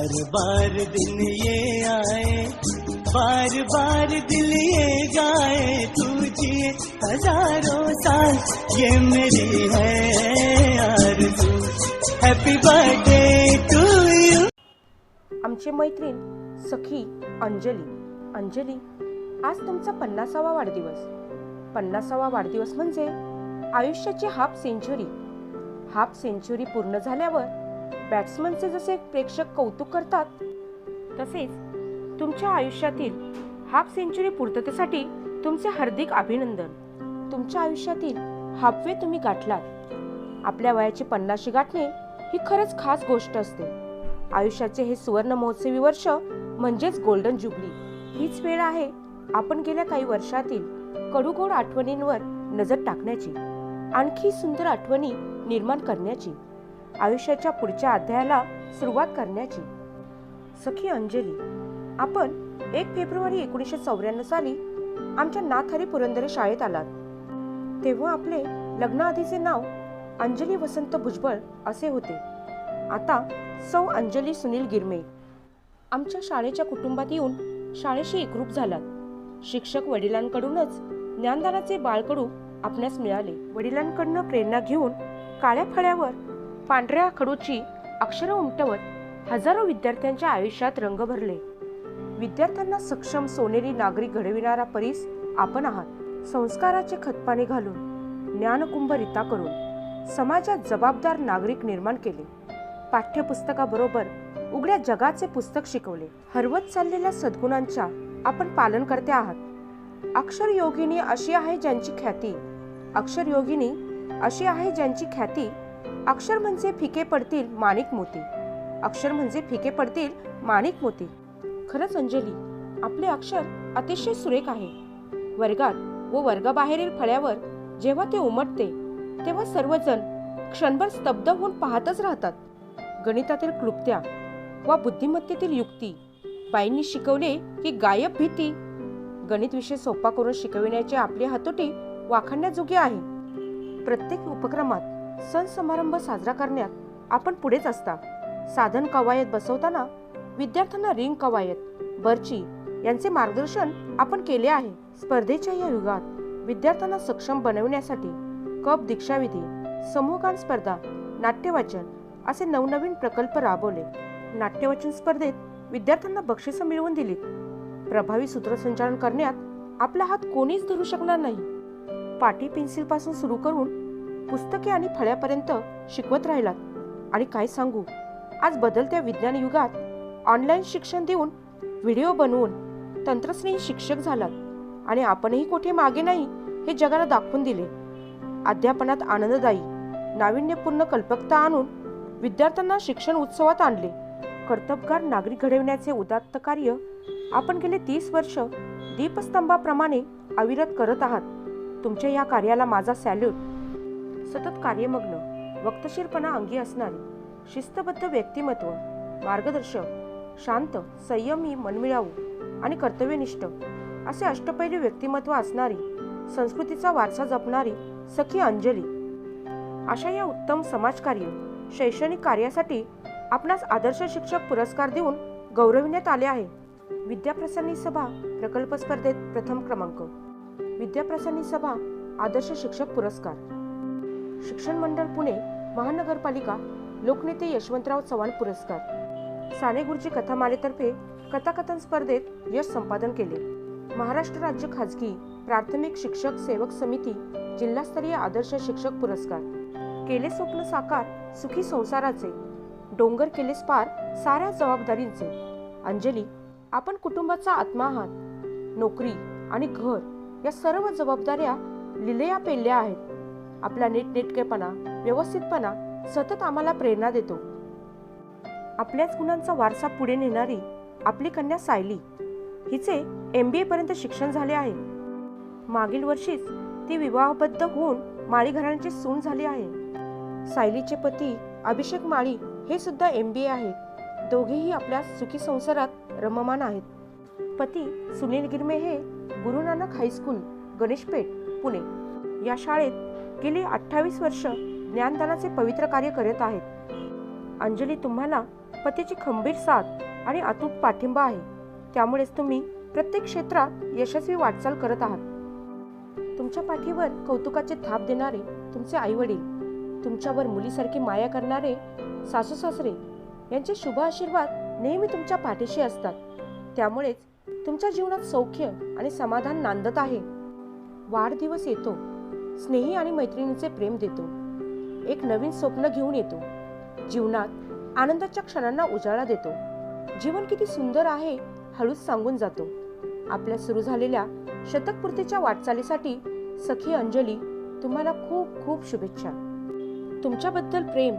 बार बार दिन ये आए, बार बार दिल ये गाए, तू जिए हजारों साल ये मेरी है आरज़ू। Happy birthday to you. आमची मैत्रीण सखी अंजली, आज तुमचा 50वा वाढदिवस। 50वा वाढदिवस म्हणजे आयुष्याची हाफ सेंचुरी पूर्ण झाल्यावर बॅट्समनचे जसे प्रेक्षक कौतुक करतात, तसेच तुमच्या आयुष्यातील हाफ सेंचुरी पूर्ततेसाठी तुमचे हार्दिक अभिनंदन। तुमच्या आयुष्यातील हाफवे तुम्ही गाठलात। आपल्या वयाची 50शी गाठणे ही खरंच खास गोष्ट असते। आयुष्याचे हे सुवर्ण महोत्सवी वर्ष म्हणजेच गोल्डन जुबली। हीच वेळ आहे आपण गेल्या काही वर्षातील कडूगोड आठवणींवर नजर टाकण्याची, आणखी सुंदर आठवणी निर्माण करण्याची, आयुष्याच्या पुढच्या अध्यायाला सुरुवात करण्याची। सखी अंजली, आपण 1 फेब्रुवारी 1994 साली आमच्या नाथहरी पुरंदरे शाळेत आलात। तेव्हा आपले लग्नाआधीचे नाव अंजली वसंत भुजबळ असे होते। आता सौ अंजली सुनील गिरमे। आमच्या शाळेच्या कुटुंबात येऊन शाळेशी एकरूप झालात। शिक्षक वडिलांकडूनच ज्ञानदानाचे बाळकडू आपणास मिळाले। वडिलांकडून प्रेरणा घेऊन काळ्या फळ्यावर पांढऱ्या खडूची अक्षरं उमटवत हजारो विद्यार्थ्यांच्या आयुष्यात रंग भरले। विद्यार्थ्यांना सक्षम सोनेरी नागरिक घडविणारा परीस आपण आहात। संस्काराचे खतपाणी घालून ज्ञानकुंभ रिता करून समाजात जबाबदार नागरिक निर्माण केले। पाठ्यपुस्तकाबरोबर उघड्या जगाचे पुस्तक शिकवले। हरवत चाललेल्या सद्गुणांच्या आपण पालन करते आहात। अक्षरयोगिनी अशी आहे ज्यांची ख्याती, अक्षर म्हणजे फिके पडतील माणिक मोती। खरंच अंजली, आपले अक्षर अतिशय सुरेख आहे। वर्गात व वर्गाबाहेरील फळ्यावर जेव्हा ते उमटते तेव्हा सर्वजण क्षणभर स्तब्ध होऊन पाहतच राहतात। गणितातील क्लुप्त्या वा बुद्धिमत्तेतील युक्ती बाईंनी शिकवले की गायब भीती। गणित विषय सोपा करून शिकविण्याची आपली हातोटी वाखाणण्याजोगी आहे। प्रत्येक उपक्रमात सण समारंभ साजरा करण्यात आपण पुढेच असता। साधन कवायत बसवताना विद्यार्थ्यांना रिंग कवायत, बर्ची यांचे मार्गदर्शन आपण केले आहे। स्पर्धेच्या या युगात विद्यार्थ्यांना सक्षम बनवण्यासाठी कप दीक्षाविधी, समूहगान स्पर्धा, नाट्यवाचन असे नवनवीन प्रकल्प राबवले। नाट्यवाचन स्पर्धेत विद्यार्थ्यांना बक्षिसं मिळवून दिली। प्रभावी सूत्रसंचालन करण्यात आपला हात कोणीच धरू शकणार नाही। पाटी पेन्सिल पासून सुरू करून पुस्तके आणि फळ्यापर्यंत शिकवत राहिलात। आणि काय सांगू, आज बदलत्या विज्ञान युगात ऑनलाईन शिक्षण देऊन व्हिडिओ बनवून तंत्रस्नेही शिक्षक झालात आणि आपणही कुठे मागे नाही हे जगाला दाखवून दिले। अध्यापनात आनंददायी नाविन्यपूर्ण कल्पकता आणून विद्यार्थ्यांना शिक्षण उत्सवात आणले। कर्तबगार नागरिक घडविण्याचे उदात्त कार्य आपण गेले 30 वर्ष दीपस्तंभाप्रमाणे अविरत करत आहात। तुमच्या या कार्याला माझा सॅल्यूट। सतत कार्यमग्न, वक्तशीरपणा अंगी असणारी, शिस्तबद्ध व्यक्तिमत्व, मार्गदर्शक, शांत, संयमी, मनमिळावू आणि कर्तव्यनिष्ठ असे अष्टपैलू व्यक्तिमत्व असणारी, संस्कृतीचा वारसा जपणारी सखी अंजली, अशा या उत्तम समाजकार्य शैक्षणिक कार्यासाठी आपणास आदर्श शिक्षक पुरस्कार देऊन गौरविण्यात आले आहे। विद्याप्रसारणी सभा प्रकल्प स्पर्धेत प्रथम क्रमांक, विद्याप्रसारणी सभा आदर्श शिक्षक पुरस्कार, शिक्षण मंडळ पुणे महानगरपालिका लोकनेते यशवंतराव चव्हाण पुरस्कार, साने गुरुजी कथामालेतर्फे कथाकथन स्पर्धेत यश संपादन केले। महाराष्ट्र राज्य खाजगी प्राथमिक शिक्षक सेवक समिती जिल्हास्तरीय आदर्श शिक्षक पुरस्कार, केले स्वप्न साकार सुखी संसाराचे, डोंगर केलेस पार साऱ्या जबाबदारींचे। अंजली, आपण कुटुंबाचा आत्मा आहात। नोकरी आणि घर या सर्व जबाबदाऱ्या लिलेया पेलल्या आहेत। आपला नीटनेटकेपणा, व्यवस्थितपणा सतत आम्हाला प्रेरणा देतो। आपल्याच गुणांचा वारसा पुढे नेणारी आपली कन्या सायली, हिचे MBA पर्यंत शिक्षण झाले आहे। मागील वर्षीच ती विवाहबद्ध होऊन माळी घराण्याची सून झाली आहे। सायलीचे पती अभिषेक माळी हे सुद्धा MBA आहेत। दोघेही आपल्या सुखी संसारात रममान आहेत। पती सुनील गिरमे हे गुरु नानक हायस्कूल गणेशपेठ पुणे या शाळेत गेली 28 वर्ष ज्ञानदानाचे पवित्र कार्य करत आहेत। अंजली तुम्हाला पतीची खंबीर साथ आणि अतूट पाठिंबा आहे. त्यामुळेच तुम्ही प्रत्येक क्षेत्रात यशस्वी वाटचाल करत आहात. तुमच्या पाठीवर कौतुकाचे थाप देणारे तुमचे आईवडील, तुमच्यावर मुलीसारखी माया करणारे सासू सासरे यांचे शुभ आशीर्वाद नेहमी तुमच्या पाठीशी असतात. त्यामुळेच तुमच्या जीवनात सौख्य आणि समाधान नांदत आहे. वाढदिवस येतो, स्नेही आणि मैत्रिणीचे प्रेम देतो, एक नवीन स्वप्न घेऊन येतो, जीवनात आनंदाच्या क्षणांना उजाळा देतो. जीवन किती सुंदर आहे हळूच सांगून जातो. आपल्या सुरू झालेल्या शतकपूर्तीच्या वाटचालीसाठी सखी अंजली तुम्हाला खूप खूप शुभेच्छा. तुमच्याबद्दल प्रेम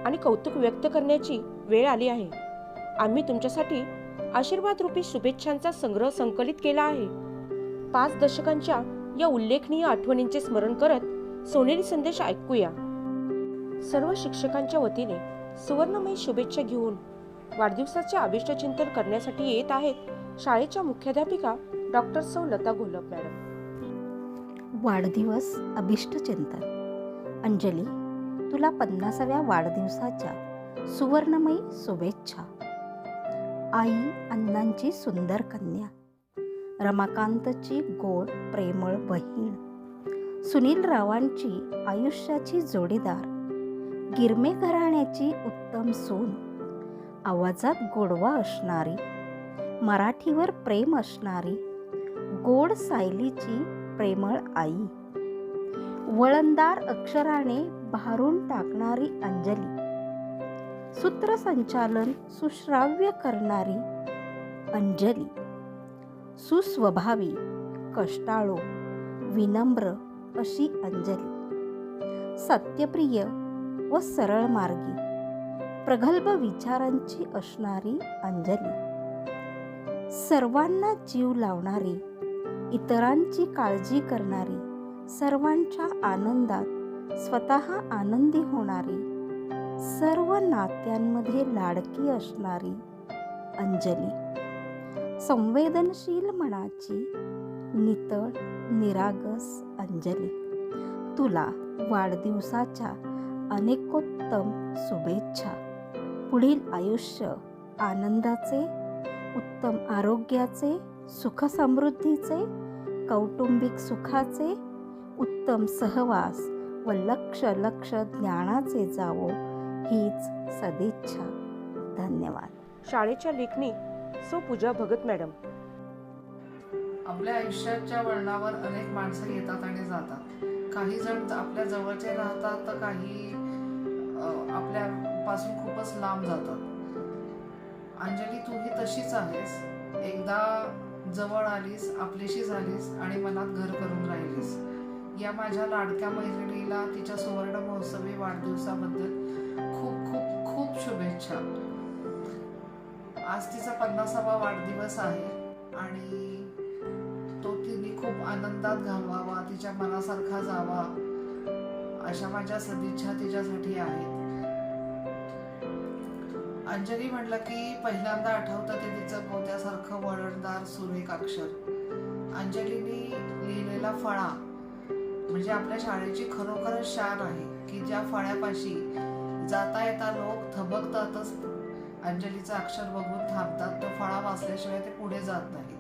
आणि कौतुक व्यक्त करण्याची वेळ आली आहे. आम्ही तुमच्यासाठी आशीर्वाद रूपी शुभेच्छांचा संग्रह संकलित केला आहे. 5 दशकांच्या या उल्लेखनीय आठवणींचे स्मरण करत सोनेरी संदेश ऐकूया. सर्व शिक्षकांच्या वतीने सुवर्णमयी शुभेच्छा घेऊन वाढदिवसाचे अभिष्टचिंतन करण्यासाठी येत आहेत शाळेच्या मुख्याध्यापिका डॉक्टर सौ लता घोलप मॅडम. वाढदिवस अभिष्टचिंतन. अंजली, तुला 50व्या वाढदिवसाच्या सुवर्णमयी शुभेच्छा. आई अण्णांची सुंदर कन्या, रमाकांतची गोड प्रेमळ बहीण, सुनील रावांची आयुष्याची जोडीदार, गिरमे घराण्याची उत्तम सून, आवाजात गोडवा असणारी, मराठीवर प्रेम असणारी, गोड सायलीची प्रेमळ आई, वळणदार अक्षराने भारून टाकणारी अंजली, सूत्रसंचालन सुश्राव्य करणारी अंजली, सुस्वभावी, कष्टाळू, विनम्र अशी अंजली, सत्यप्रिय व सरळ मार्गी, प्रगल्भ विचारांची असणारी अंजली, सर्वांना जीव लावणारी, इतरांची काळजी करणारी, सर्वांच्या आनंदात स्वतः आनंदी होणारी, सर्व नात्यांमध्ये लाडकी असणारी अंजली, संवेदनशील मनाची, नितळ निरागस अंजली. तुला वाढदिवसाच्या अनेकोत्तम शुभेच्छा. पुढील आयुष्य आनंदाचे, उत्तम आरोग्याचे, सुखसमृद्धीचे, कौटुंबिक सुखाचे, उत्तम सहवास व लक्ष ज्ञानाचे जावो हीच सदिच्छा. धन्यवाद. शाळेच्या लेखनी सौ पूजा भगत मॅडम. आपल्या आयुष्याच्या वळणावर अनेक माणसं येतात आणि जातात. काही जण आपल्या जवळचे राहतात तर काही आपल्यापासून खूपच लांब जातात. अंजली, तूही तशीच आहेस. एकदा जवळ आलीस, आपलीशी झालीस आणि मनात घर करून राहिलीस. या माझ्या लाडक्या मैत्रिणीला तिच्या सुवर्ण महोत्सवी वाढदिवसाबद्दल खूप खूप खूप शुभेच्छा. आज तिचा 50वा वाढदिवस आहे आणि तो तिने खूप आनंदात घालवावा, तिच्या मनासारखा जावा अशा माझ्या सदिच्छा तिच्यासाठी आहेत. अंजली म्हटलं की पहिल्यांदा आठवतं ते तिचं पोत्यासारखं वळणदार सुरेख अक्षर. अंजलीने लिहिलेला फळा म्हणजे आपल्या शाळेची खरोखरच शान आहे की ज्या फळ्यापाशी जाता येता लोक थबकतातच अंजलीचं अक्षर बघून थांबतात. तो फळा वाचल्याशिवाय ते पुढे जात नाहीत.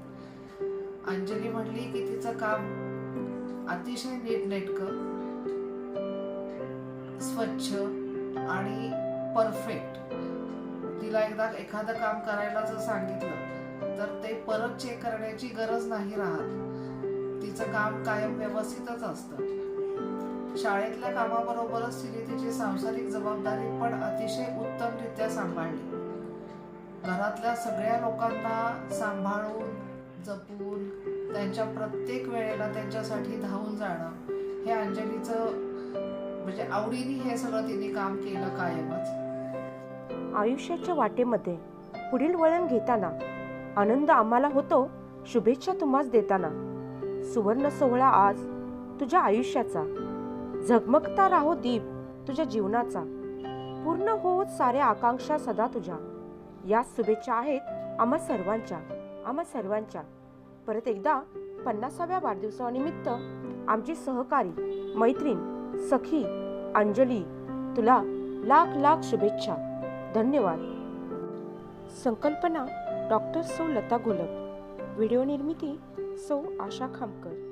अंजली म्हटली की तिचं काम अतिशय नीटनेटकं, स्वच्छ आणि परफेक्ट. तिला एकदा एखादं काम करायला जर सांगितलं तर ते परत चेक करण्याची गरज नाही राहत. तिचं काम कायम व्यवस्थितच असतं. शाळेतल्या कामाबरोबरच तिने तिची सांसारिक जबाबदारी पण अतिशय उत्तमरित्या सांभाळली. घरातल्या सगळ्या लोकांना सांभाळून, जपून, त्यांच्या प्रत्येक वेळेला त्यांच्यासाठी धावून जाणं हे अंजलीचं म्हणजे आवडीने हे सगळं तिने काम केलं कायमच. आयुष्याच्या वाटेमध्ये पुढील वळण घेताना आनंद आम्हाला होतो शुभेच्छा तुम्हास देताना. सुवर्ण सोहळा आज तुझ्या आयुष्याचा, झगमगता राहो दीप तुझ्या जीवनाचा, पूर्ण होत साऱ्या आकांक्षा सदा तुझ्या. या शुभेच्छा आहेत आम्हा सर्वांच्या. परत एकदा 50व्या वाढदिवसानिमित्त आमची सहकारी मैत्रीण सखी अंजली, तुला लाख शुभेच्छा. धन्यवाद. संकल्पना डॉक्टर सौ लता घोलप. व्हिडिओ निर्मिती सौ आशा खामकर.